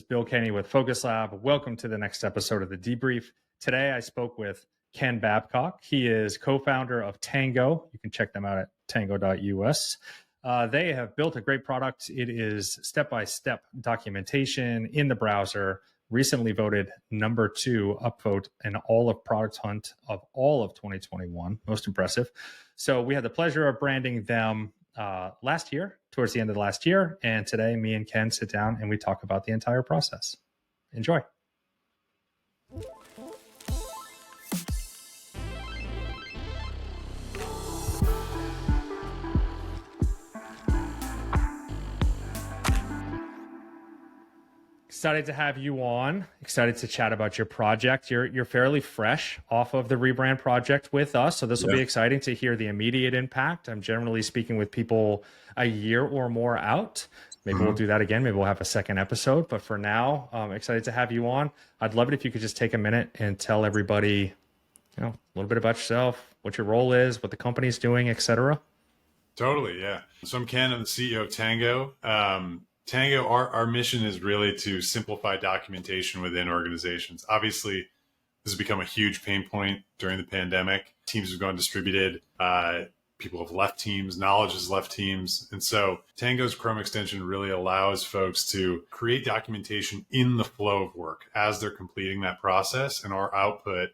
Bill Kenney with Focus Lab. Welcome to the next episode of the Debrief. Today I spoke with Ken Babcock. He is co-founder of Tango. You can check them out at tango.us. They have built a great product. It is step-by-step documentation in the browser. Recently voted number 2 upvote in all of Product Hunt of all of 2021. Most impressive. So we had the pleasure of branding them last year, towards the end of the last year. And today, me and Ken sit down and we talk about the entire process. Enjoy. Excited to have you on. Excited to chat about your project. You're fairly fresh off of the Rebrand project with us, so this will be exciting to hear the immediate impact. I'm generally speaking with people a year or more out. Maybe we'll do that again. Maybe we'll have a second episode. But for now, I'm excited to have you on. I'd love it if you could just take a minute and tell everybody, a little bit about yourself, what your role is, what the company's doing, etc. Totally, yeah. So I'm Ken. I'm the CEO of Tango. Tango, our mission is really to simplify documentation within organizations. Obviously, this has become a huge pain point during the pandemic. Teams have gone distributed. People have left teams. Knowledge has left teams. And so Tango's Chrome extension really allows folks to create documentation in the flow of work as they're completing that process. And our output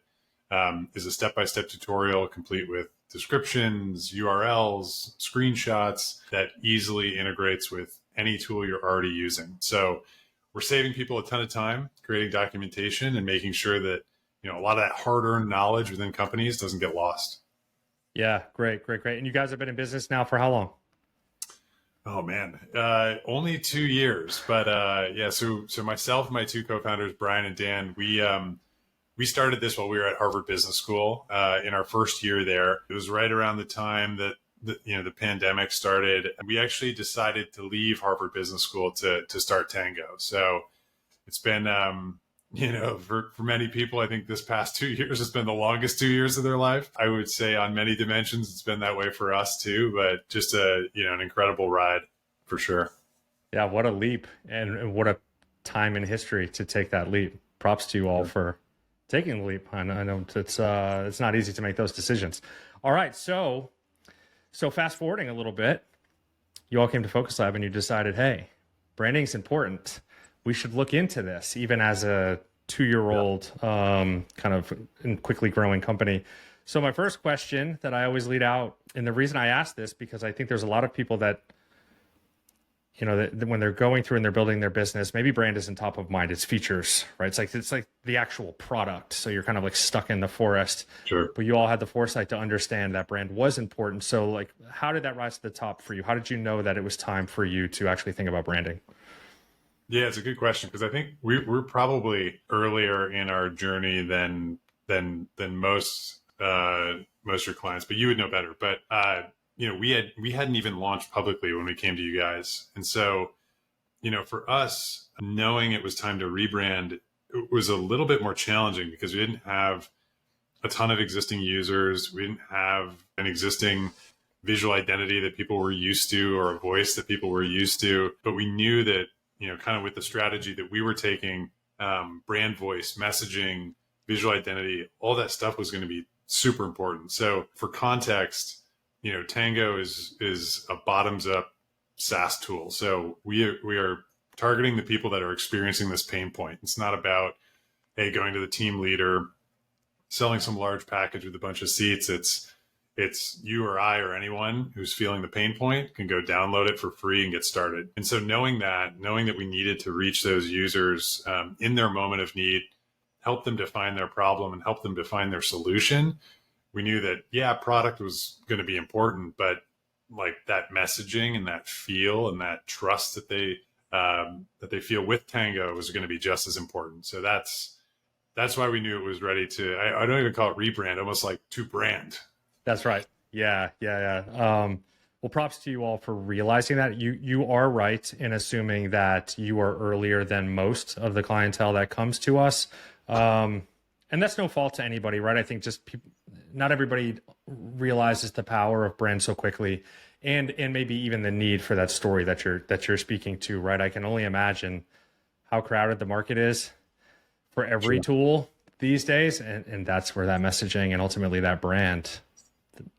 is a step-by-step tutorial complete with descriptions, URLs, screenshots that easily integrates with any tool you're already using. So we're saving people a ton of time creating documentation and making sure that, a lot of that hard-earned knowledge within companies doesn't get lost. Yeah, great. And you guys have been in business now for how long? Oh man, only 2 years, but So myself and my 2 co-founders, Brian and Dan, we started this while we were at Harvard Business School in our first year there. It was right around the time that the pandemic started. We actually decided to leave Harvard Business School to start Tango. So it's been, for many people, I think this past 2 years has been the longest 2 years of their life. I would say on many dimensions, it's been that way for us too, but just an incredible ride for sure. Yeah. What a leap and what a time in history to take that leap. Props to you all for taking the leap. I know it's not easy to make those decisions. All right. So fast forwarding a little bit, you all came to Focus Lab and you decided, hey, branding is important. We should look into this, even as a 2-year-old kind of quickly growing company. So my first question that I always lead out, and the reason I ask this, because I think there's a lot of people that, that when they're going through and they're building their business, maybe brand isn't top of mind. It's features, right? It's like the actual product. So you're kind of like stuck in the forest. Sure. But you all had the foresight to understand that brand was important. So how did that rise to the top for you? How did you know that it was time for you to actually think about branding? Yeah, it's a good question because I think we're probably earlier in our journey than most your clients, but you would know better. But we hadn't even launched publicly when we came to you guys. And so, for us, knowing it was time to rebrand, it was a little bit more challenging because we didn't have a ton of existing users. We didn't have an existing visual identity that people were used to or a voice that people were used to. But we knew that, kind of with the strategy that we were taking, brand voice, messaging, visual identity, all that stuff was going to be super important. So for context, Tango is a bottoms up SaaS tool. So we are targeting the people that are experiencing this pain point. It's not about, hey, going to the team leader, selling some large package with a bunch of seats. It's you or I or anyone who's feeling the pain point can go download it for free and get started. And so knowing that we needed to reach those users in their moment of need, help them define their problem and help them define their solution, we knew that, product was going to be important, but like that messaging and that feel and that trust that they feel with Tango was going to be just as important. So that's why we knew it was ready to, I don't even call it rebrand, almost like to brand. That's right. Yeah. Well, props to you all for realizing that. You are right in assuming that you are earlier than most of the clientele that comes to us. And that's no fault to anybody, right? I think just not everybody realizes the power of brand so quickly, and maybe even the need for that story that you're speaking to, right? I can only imagine how crowded the market is for every tool these days. And that's where that messaging and ultimately that brand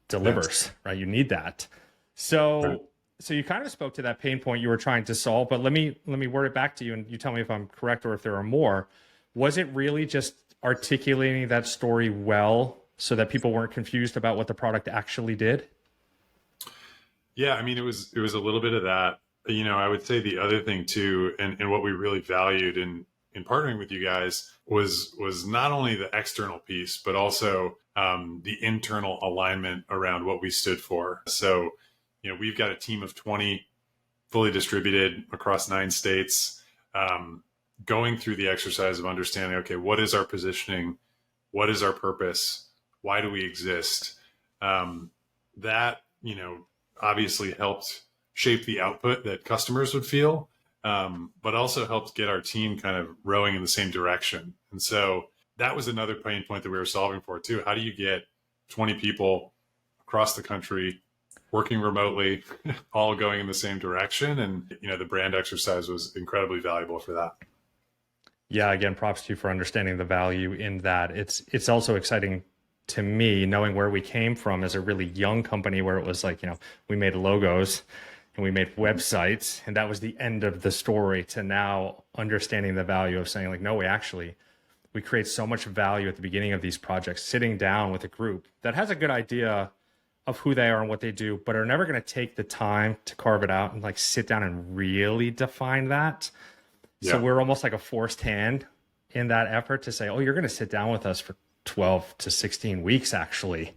delivers, right? You need that. So you kind of spoke to that pain point you were trying to solve, but let me word it back to you and you tell me if I'm correct or if there are more. Was it really just articulating that story well so that people weren't confused about what the product actually did? Yeah, I mean, it was a little bit of that. I would say the other thing too, and what we really valued in partnering with you guys was not only the external piece, but also the internal alignment around what we stood for. So, we've got a team of 20 fully distributed across 9 states, going through the exercise of understanding, okay, what is our positioning? What is our purpose? Why do we exist? That, obviously helped shape the output that customers would feel, but also helped get our team kind of rowing in the same direction. And so that was another pain point that we were solving for too. How do you get 20 people across the country working remotely, all going in the same direction? And, the brand exercise was incredibly valuable for that. Yeah, again, props to you for understanding the value in that. It's also exciting to me, knowing where we came from as a really young company where it was like, we made logos and we made websites and that was the end of the story, to now understanding the value of saying like, no, we create so much value at the beginning of these projects, sitting down with a group that has a good idea of who they are and what they do, but are never going to take the time to carve it out and like sit down and really define that. Yeah. So we're almost like a forced hand in that effort to say, oh, you're going to sit down with us for 12 to 16 weeks, actually.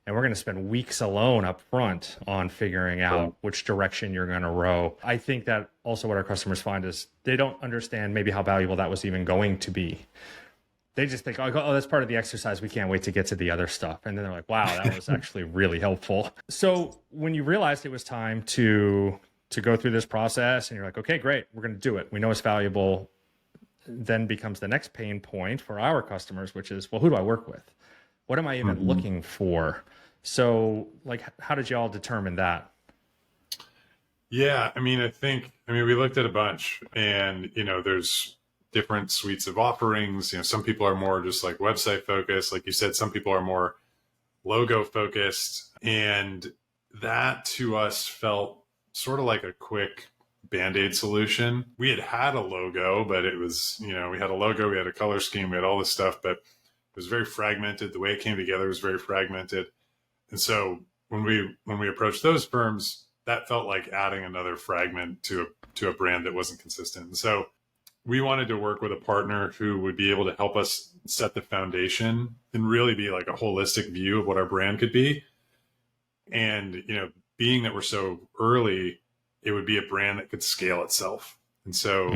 And we're going to spend weeks alone up front on figuring out which direction you're going to row. I think that also what our customers find is they don't understand maybe how valuable that was even going to be. They just think, oh, that's part of the exercise. We can't wait to get to the other stuff. And then they're like, wow, that was actually really helpful. So when you realized it was time to go through this process and you're like, okay, great, we're going to do it. We know it's valuable. Then becomes the next pain point for our customers, which is, well, who do I work with? What am I even looking for? So like, how did you all determine that? Yeah, I mean, we looked at a bunch and, there's different suites of offerings. Some people are more just like website focused. Like you said, some people are more logo focused. And that to us felt sort of like a quick Band-Aid solution. We had a logo, but it was, we had a logo, we had a color scheme, we had all this stuff, but it was very fragmented. The way it came together was very fragmented. And so when we approached those firms, that felt like adding another fragment to a brand that wasn't consistent. And so we wanted to work with a partner who would be able to help us set the foundation and really be like a holistic view of what our brand could be. And, being that we're so early, it would be a brand that could scale itself. And so,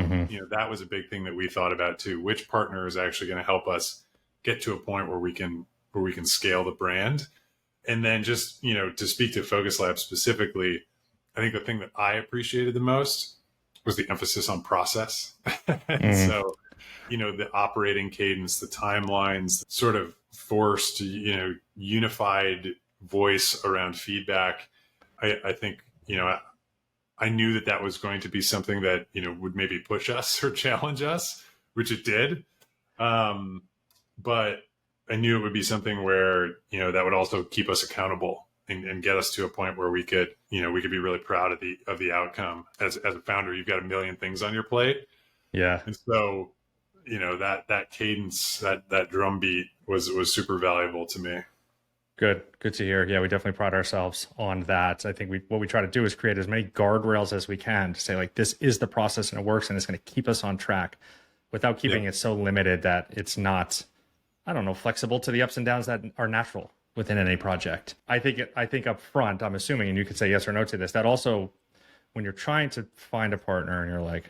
that was a big thing that we thought about too. Which partner is actually going to help us get to a point where we can scale the brand? And then just, to speak to Focus Lab specifically, I think the thing that I appreciated the most was the emphasis on process. So, the operating cadence, the timelines, sort of forced, unified voice around feedback. I think, I knew that was going to be something that, would maybe push us or challenge us, which it did. But I knew it would be something where, that would also keep us accountable and get us to a point where we could be really proud of the outcome. As a founder, you've got a million things on your plate. Yeah. And so, that cadence, that drum beat was super valuable to me. Good to hear. Yeah, we definitely pride ourselves on that. I think what we try to do is create as many guardrails as we can to say like, this is the process and it works and it's going to keep us on track without keeping it so limited that it's not, flexible to the ups and downs that are natural within any project. I think up front, I'm assuming, and you could say yes or no to this, that also when you're trying to find a partner and you're like,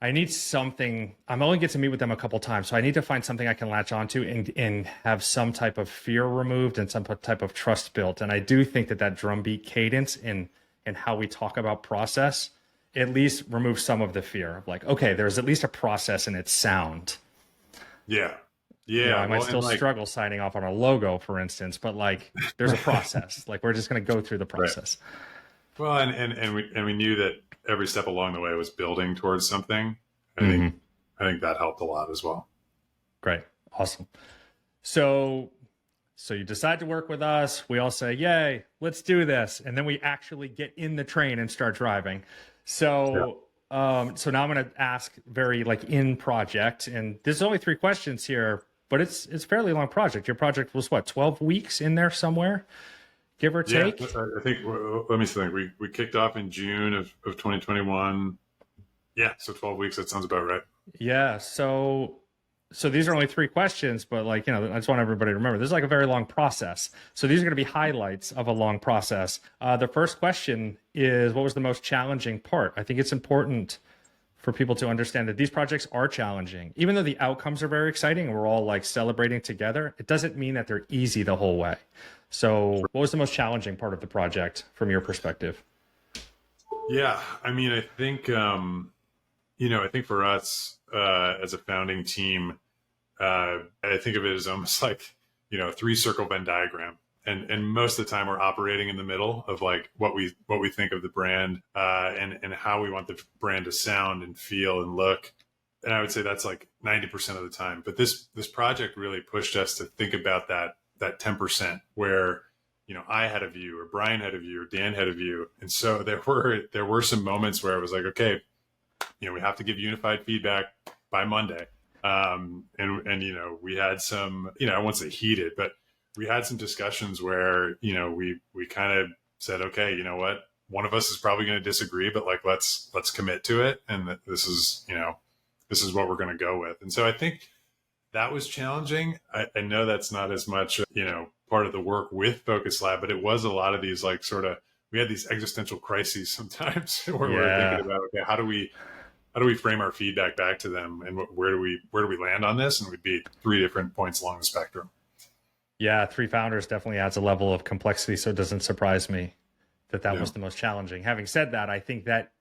I need something, I'm only get to meet with them a couple times, so I need to find something I can latch onto and have some type of fear removed and some type of trust built. And I do think that drumbeat cadence in how we talk about process at least removes some of the fear of like, okay, there's at least a process and it's sound. Yeah. I might still struggle signing off on a logo, for instance, but like there's a process. Like we're just going to go through the process. Right. Well, and we knew that every step along the way was building towards something. I think that helped a lot as well. Great. Awesome. So you decide to work with us. We all say, yay, let's do this. And then we actually get in the train and start driving. So, so now I'm going to ask very like in project, and there's only 3 questions here, but it's a fairly long project. Your project was what, 12 weeks in there somewhere, give or take? Yeah, I think, let me think. We kicked off in June of 2021. Yeah. So 12 weeks, that sounds about right. Yeah. So these are only 3 questions, but like, I just want everybody to remember, this is like a very long process. So these are going to be highlights of a long process. The first question is, what was the most challenging part? I think it's important for people to understand that these projects are challenging. Even though the outcomes are very exciting and we're all like celebrating together, it doesn't mean that they're easy the whole way. So what was the most challenging part of the project from your perspective? Yeah. I mean, I think, I think for us, as a founding team, I think of it as almost like, a 3-circle Venn diagram. And most of the time we're operating in the middle of like what we think of the brand, and how we want the brand to sound and feel and look. And I would say that's like 90% of the time. But this project really pushed us to think about that 10% where, I had a view, or Brian had a view, or Dan had a view. And so there were some moments where I was like, okay, we have to give unified feedback by Monday. And we had some, I won't say heated, but we had some discussions where, we kind of said, okay, you know what, one of us is probably going to disagree, but like, let's commit to it. And this is what we're going to go with. And so I think that was challenging. I know that's not as much, part of the work with Focus Lab, but it was a lot of these like we had these existential crises sometimes where we're thinking about, okay, how do we frame our feedback back to them, and where do we land on this? And we'd be 3 different points along the spectrum. Yeah, 3 founders definitely adds a level of complexity, so it doesn't surprise me that was the most challenging. Having said that, I think that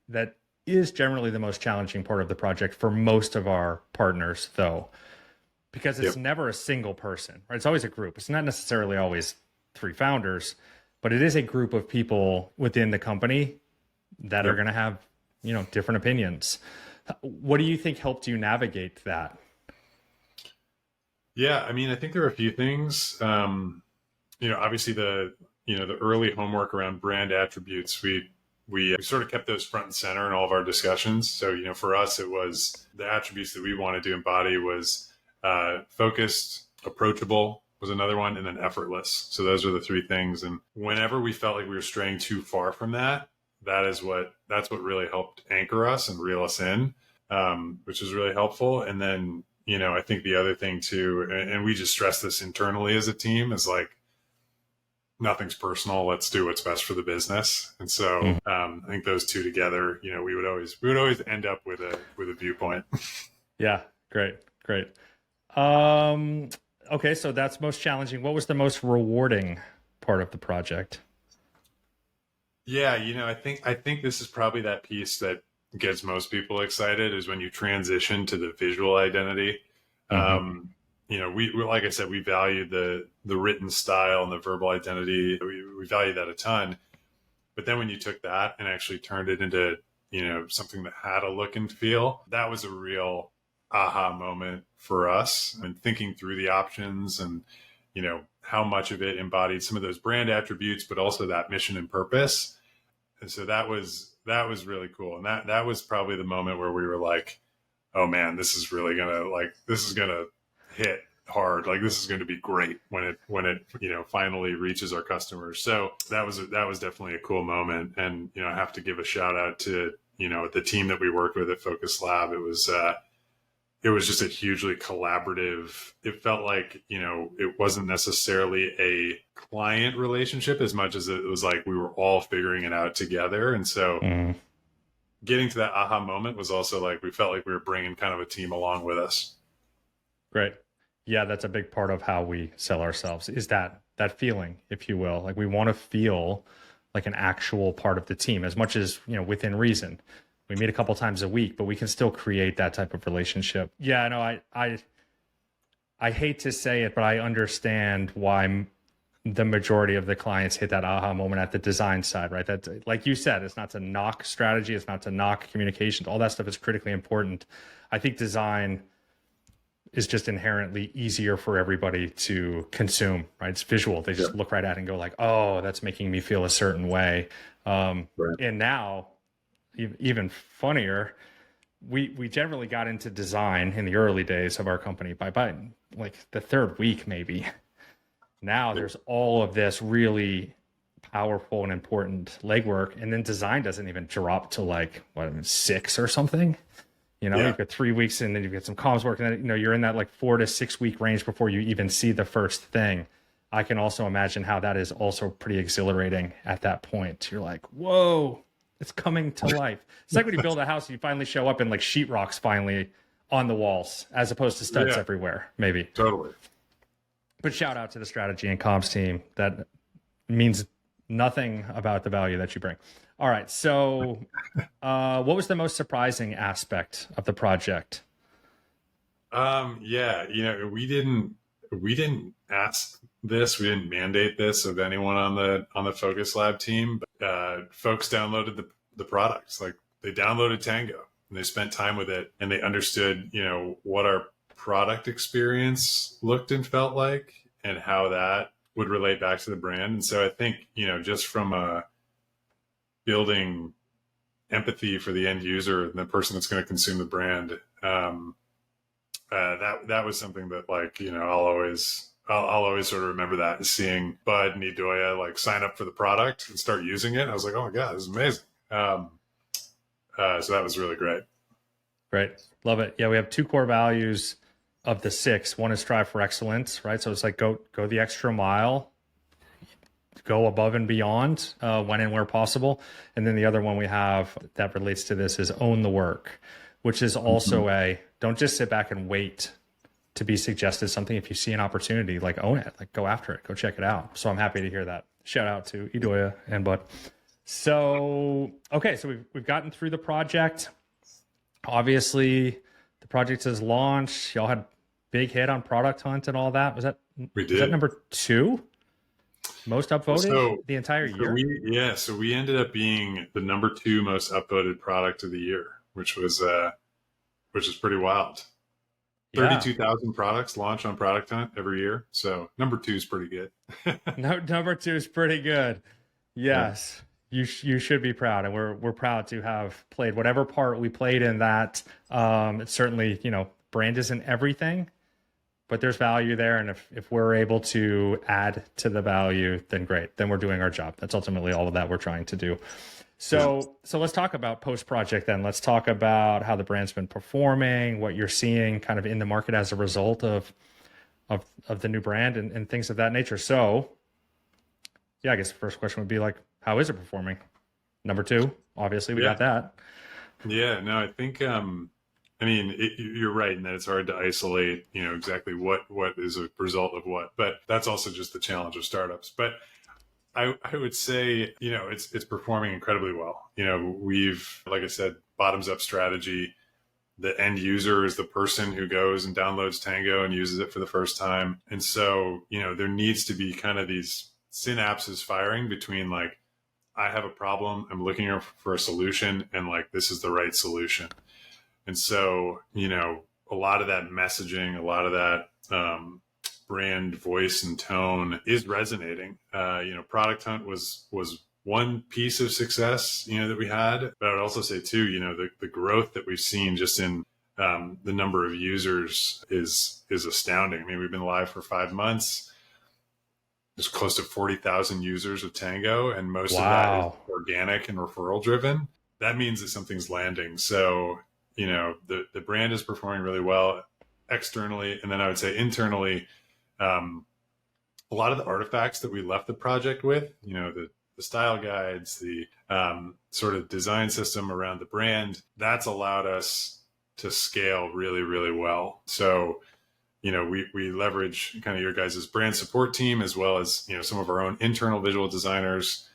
is generally the most challenging part of the project for most of our partners, though, because it's never a single person, right? It's always a group. It's not necessarily always 3 founders, but it is a group of people within the company that are going to have, different opinions. What do you think helped you navigate that? Yeah, I mean, I think there are a few things. Obviously the early homework around brand attributes, we sort of kept those front and center in all of our discussions. So, for us, it was the attributes that we wanted to embody was focused, approachable was another one, and then effortless. So those are the 3 things. And whenever we felt like we were straying too far from that, that's what really helped anchor us and reel us in, which is really helpful. And then, I think the other thing too, and we just stress this internally as a team, is like, nothing's personal. Let's do what's best for the business. And so, I think those 2 together, we would always end up with a viewpoint. Yeah. Great. Okay. So that's most challenging. What was the most rewarding part of the project? Yeah. I think this is probably that piece that gets most people excited, is when you transition to the visual identity. We like I said, we value the written style and the verbal identity. We value that a ton. But then when you took that and actually turned it into, something that had a look and feel, that was a real aha moment for us. And thinking through the options and, how much of it embodied some of those brand attributes, but also that mission and purpose. And so that was really cool. And that was probably the moment where we were like, oh man, this is really this is gonna hit hard. Like, this is going to be great when it finally reaches our customers. So that was definitely a cool moment. And, I have to give a shout out to, the team that we worked with at Focus Lab. It was just a hugely collaborative, it felt like, it wasn't necessarily a client relationship as much as it was like we were all figuring it out together. And so getting to that aha moment was also like, we felt like we were bringing kind of a team along with us. Great. Yeah, that's a big part of how we sell ourselves, is that feeling, if you will. Like, we want to feel like an actual part of the team, as much as, within reason. We meet a couple times a week, but we can still create that type of relationship. Yeah, no, I hate to say it, but I understand why the majority of the clients hit that aha moment at the design side, right? That, like you said, it's not to knock strategy, it's not to knock communication. All that stuff is critically important. I think design is just inherently easier for everybody to consume, right? It's visual. They just look right at it and go like, oh, that's making me feel a certain way. Right. And now, even funnier, we generally got into design in the early days of our company by like the third week, maybe. Now there's all of this really powerful and important legwork. And then design doesn't even drop to like, 6 or something. You've got 3 weeks and then you get some comms work, and then, you're in that like 4 to 6 week range before you even see the first thing. I can also imagine how that is also pretty exhilarating at that point. You're like, whoa, it's coming to life. It's like when you build a house and you finally show up and like sheetrock's finally on the walls as opposed to studs everywhere, maybe. Totally. But shout out to the strategy and comms team. That means nothing about the value that you bring. All right. So what was the most surprising aspect of the project? We didn't ask this, we didn't mandate this of anyone on the Focus Lab team, but folks downloaded the products. Like, they downloaded Tango and they spent time with it, and they understood, what our product experience looked and felt like and how that would relate back to the brand. And so I think, just from building empathy for the end user and the person that's going to consume the brand, that was something that, like, I'll always sort of remember that, seeing Bud and Idoya like sign up for the product and start using it. I was like, oh my God, this is amazing. So that was really great. Great. Love it. Yeah. We have 2 core values of the 6. One is strive for excellence, right? So it's like, go the extra mile, go above and beyond when and where possible. And then the other one we have that relates to this is own the work, which is also don't just sit back and wait to be suggested something. If you see an opportunity, like, own it, like, go after it, go check it out. So I'm happy to hear that. Shout out to Idoya and Bud. So, okay. So we've gotten through the project. Obviously the project is launched. Y'all had big hit on Product Hunt and all that. Was that number 2 most upvoted the entire year? So we ended up being the number 2 most upvoted product of the year, which is pretty wild. 32,000 products launch on Product Hunt every year. So number 2 is pretty good. Number 2 is pretty good. Yes. You should be proud. And we're proud to have played whatever part we played in that. It's certainly, brand isn't everything, but there's value there. And if we're able to add to the value, then great. Then we're doing our job. That's ultimately all of that we're trying to do. So let's talk about post-project then. Let's talk about how the brand's been performing, what you're seeing kind of in the market as a result of the new brand and things of that nature. So yeah, I guess the first question would be like, how is it performing? Number 2, obviously we got that. Yeah, no, I think, you're right in that it's hard to isolate, exactly what is a result of what, but that's also just the challenge of startups. But I would say, it's performing incredibly well. We've, like I said, bottoms up strategy. The end user is the person who goes and downloads Tango and uses it for the first time. And so, there needs to be kind of these synapses firing between, like, I have a problem, I'm looking for a solution, and like, this is the right solution. And so, a lot of that messaging, a lot of that brand voice and tone is resonating. Product Hunt was one piece of success, that we had, but I would also say too, the growth that we've seen just in the number of users is astounding. I mean, we've been live for 5 months. There's close to 40,000 users of Tango, and most of that is organic and referral driven. That means that something's landing. So, the brand is performing really well externally. And then I would say internally, a lot of the artifacts that we left the project with, the style guides, the sort of design system around the brand, that's allowed us to scale really, really well. So, we leverage kind of your guys' brand support team, as well as, some of our own internal visual designers.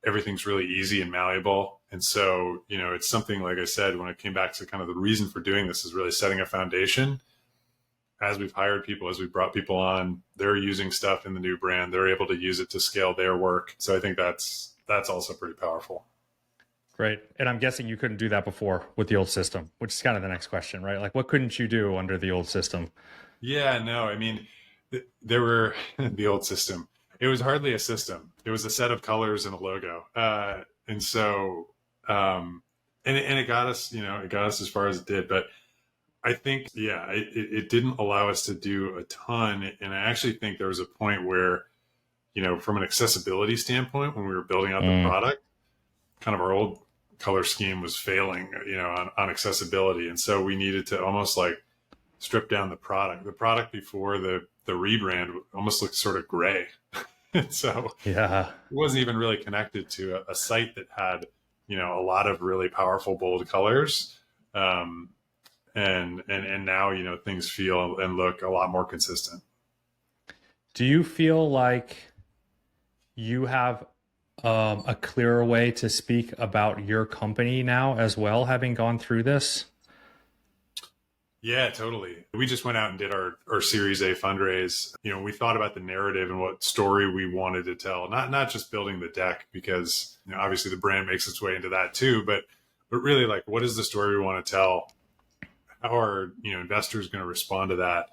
Everything's really easy and malleable. And so, it's something, like I said, when it came back to kind of the reason for doing this is really setting a foundation as we've hired people, as we brought people on, they're using stuff in the new brand. They're able to use it to scale their work. So I think that's also pretty powerful. Great. And I'm guessing you couldn't do that before with the old system, which is kind of the next question, right? Like, what couldn't you do under the old system? Yeah, no, I mean, there were the old system. It was hardly a system. It was a set of colors and a logo. And so, and it got us, it got us as far as it did. But I think, yeah, it didn't allow us to do a ton. And I actually think there was a point where, from an accessibility standpoint, when we were building out the product, kind of our old color scheme was failing, on accessibility. And so we needed to almost like strip down the product. The product before the rebrand almost looked sort of gray. And so yeah, it wasn't even really connected to a site that had, a lot of really powerful, bold colors. And now, things feel and look a lot more consistent. Do you feel like you have a clearer way to speak about your company now as well, having gone through this? Yeah, totally. We just went out and did our Series A fundraise. We thought about the narrative and what story we wanted to tell, not just building the deck, because obviously the brand makes its way into that too, but really, like, what is the story we want to tell? How are investors going to respond to that?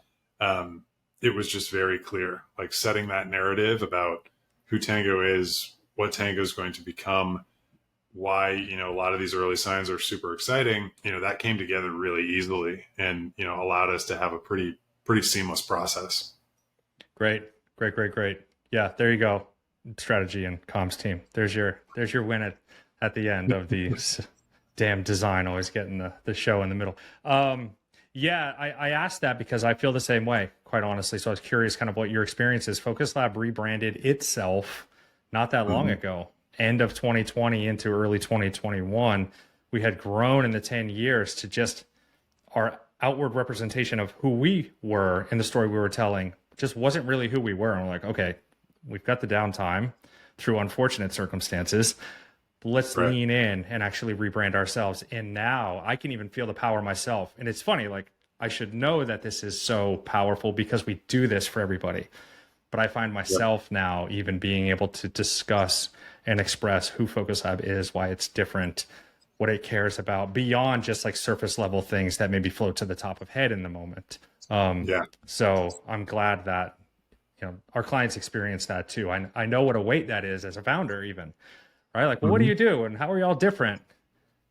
It was just very clear, like setting that narrative about who Tango is, what Tango is going to become, why a lot of these early signs are super exciting. That came together really easily and allowed us to have a pretty seamless process. Great. Yeah, there you go. Strategy and comms team. There's your win at the end of the damn design, always getting the show in the middle. Yeah, I asked that because I feel the same way, quite honestly. So I was curious kind of what your experience is. Focus Lab rebranded itself not that long ago. End of 2020 into early 2021, we had grown in the 10 years to just our outward representation of who we were in the story we were telling just wasn't really who we were. And we're like, okay, we've got the downtime through unfortunate circumstances. Let's lean in and actually rebrand ourselves. And now I can even feel the power myself. And it's funny, like, I should know that this is so powerful because we do this for everybody. But I find myself now even being able to discuss and express who Focus Lab is, why it's different, what it cares about, beyond just like surface level things that maybe float to the top of head in the moment. So I'm glad that our clients experience that too. I know what a weight that is as a founder, even, right? Like, well, what do you do and how are y'all different?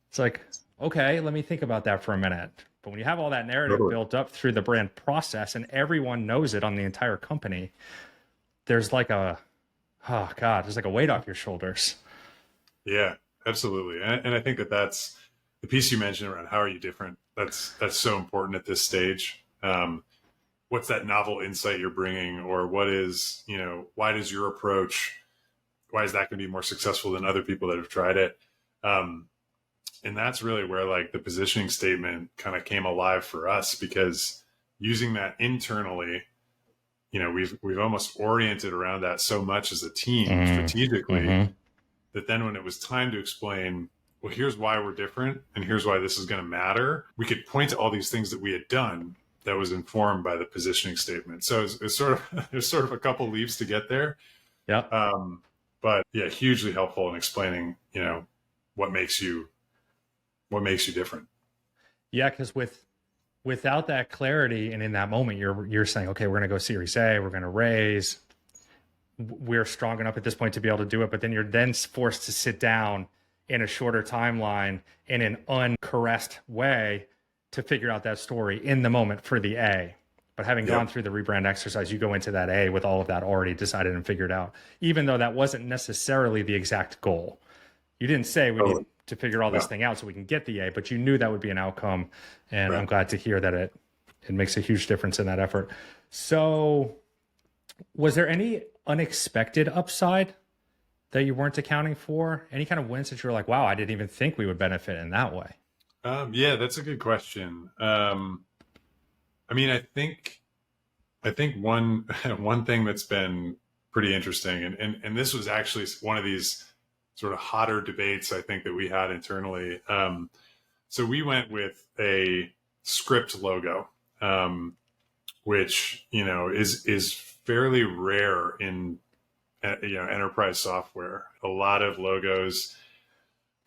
It's like, okay, let me think about that for a minute. But when you have all that narrative built up through the brand process and everyone knows it on the entire company, there's like there's like a weight off your shoulders. Yeah, absolutely. And I think that's the piece you mentioned around how are you different. That's so important at this stage. What's that novel insight you're bringing, or what is, why does your approach, why is that going to be more successful than other people that have tried it? And that's really where like the positioning statement kind of came alive for us, because using that internally, we've almost oriented around that so much as a team strategically that then when it was time to explain, well, here's why we're different and here's why this is going to matter, we could point to all these things that we had done that was informed by the positioning statement. So it's sort of, there's sort of a couple leaps to get there. Yeah. But yeah, hugely helpful in explaining, what makes you different. Yeah. Cause without that clarity and in that moment, you're saying, okay, we're going to go Series A, we're going to raise, we're strong enough at this point to be able to do it. But then you're then forced to sit down in a shorter timeline in an uncaressed way to figure out that story in the moment for the A. But having gone through the rebrand exercise, you go into that A with all of that already decided and figured out, even though that wasn't necessarily the exact goal. You didn't say we need to figure all this thing out so we can get the A, but you knew that would be an outcome. And I'm glad to hear that it makes a huge difference in that effort. So was there any unexpected upside that you weren't accounting for? Any kind of wins that you were like, wow, I didn't even think we would benefit in that way? Yeah, that's a good question. I mean, I think one thing that's been pretty interesting, and this was actually one of these sort of hotter debates I think that we had internally. So we went with a script logo, which, is fairly rare in, enterprise software. A lot of logos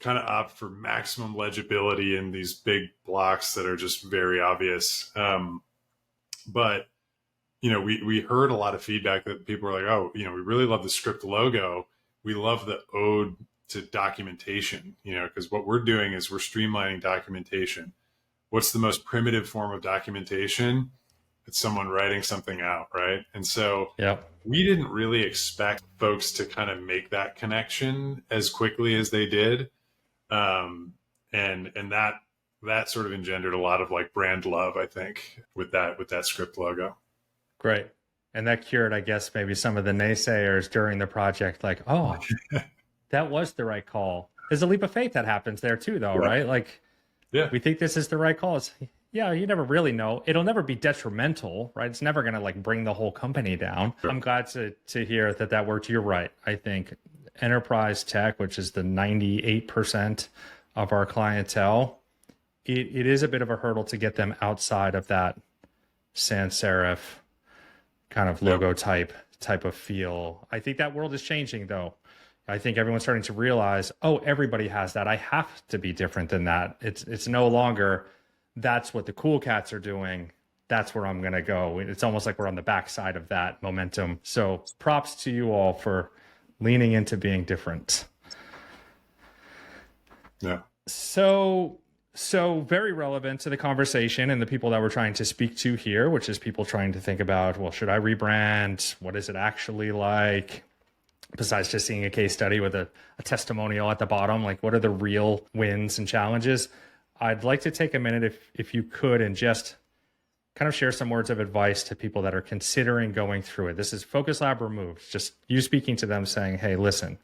kind of opt for maximum legibility in these big blocks that are just very obvious. But, we heard a lot of feedback that people were like, oh, we really love the script logo. We love the ode to documentation, because what we're doing is we're streamlining documentation. What's the most primitive form of documentation? It's someone writing something out, right? And so we didn't really expect folks to kind of make that connection as quickly as they did. And that sort of engendered a lot of like brand love, I think, with that script logo. Great. And that cured, I guess, maybe some of the naysayers during the project, like, oh, that was the right call. There's a leap of faith that happens there too, though, right? Like, we think this is the right call. You never really know. It'll never be detrimental, right? It's never going to like bring the whole company down. Sure. I'm glad to hear that worked. You're right. I think enterprise tech, which is the 98% of our clientele, it is a bit of a hurdle to get them outside of that sans serif kind of logo type of feel. I think that world is changing, though. I think everyone's starting to realize, oh, everybody has that. I have to be different than that. It's no longer that's what the cool cats are doing. That's where I'm going to go. It's almost like we're on the backside of that momentum. So props to you all for leaning into being different. Yeah. So very relevant to the conversation and the people that we're trying to speak to here, which is people trying to think about, well, should I rebrand? What is it actually like? Besides just seeing a case study with a testimonial at the bottom, like what are the real wins and challenges? I'd like to take a minute, if you could, and just kind of share some words of advice to people that are considering going through it. This is Focus Lab removed. Just you speaking to them saying, hey, listen,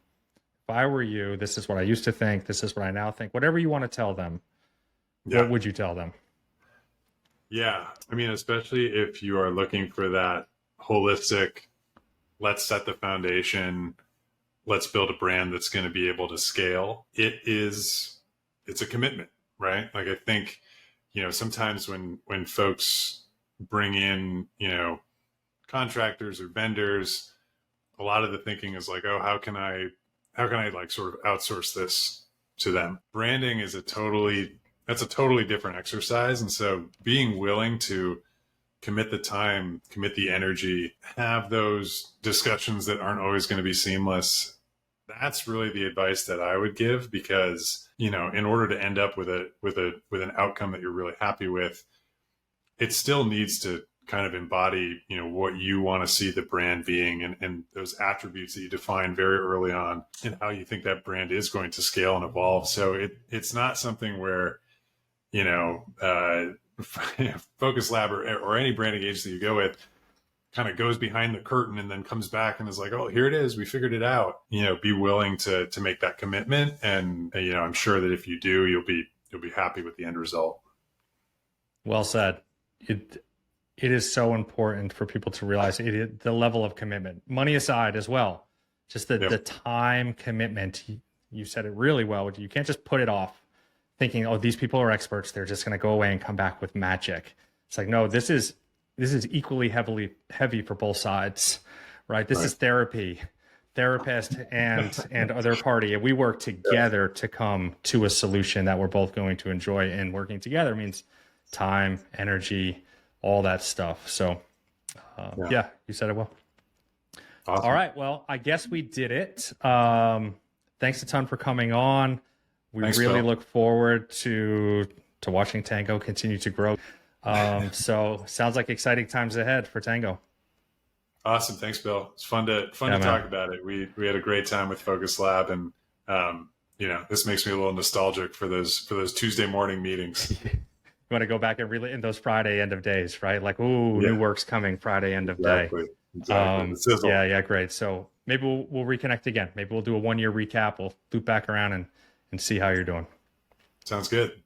if I were you, this is what I used to think. This is what I now think. Whatever you want to tell them, what would you tell them? Yeah. I mean, especially if you are looking for that holistic, let's set the foundation, let's build a brand that's going to be able to scale. It's a commitment, right? Like I think, sometimes when folks bring in, contractors or vendors, a lot of the thinking is like, oh, how can I like sort of outsource this to them? Branding is that's a totally different exercise. And so being willing to commit the time, commit the energy, have those discussions that aren't always going to be seamless. That's really the advice that I would give, because, in order to end up with an outcome that you're really happy with, it still needs to kind of embody, what you want to see the brand being and those attributes that you define very early on and how you think that brand is going to scale and evolve. So it's not something where, Focus Lab or any branding agency you go with kind of goes behind the curtain and then comes back and is like, oh, here it is. We figured it out. Be willing to make that commitment. And, I'm sure that if you do, you'll be happy with the end result. Well said. It is so important for people to realize the level of commitment, money aside as well, just the time commitment. You said it really well. You can't just put it off thinking, oh, these people are experts. They're just going to go away and come back with magic. It's like, no, this is equally heavy for both sides, right? This is therapy, therapist and other party. And we work together to come to a solution that we're both going to enjoy, and working together means time, energy, all that stuff. So you said it well. Awesome. All right. Well, I guess we did it. Thanks a ton for coming on. Thanks, really Bill. Look forward to watching Tango continue to grow. So sounds like exciting times ahead for Tango. Awesome. Thanks, Bill. It's fun to talk about it. We had a great time with Focus Lab, and this makes me a little nostalgic for those Tuesday morning meetings. You want to go back and relay in those Friday end of days, right? Like, new work's coming Friday end of day. Exactly. Yeah, great. So maybe we'll reconnect again. Maybe we'll do a 1-year recap. We'll loop back around and see how you're doing. Sounds good.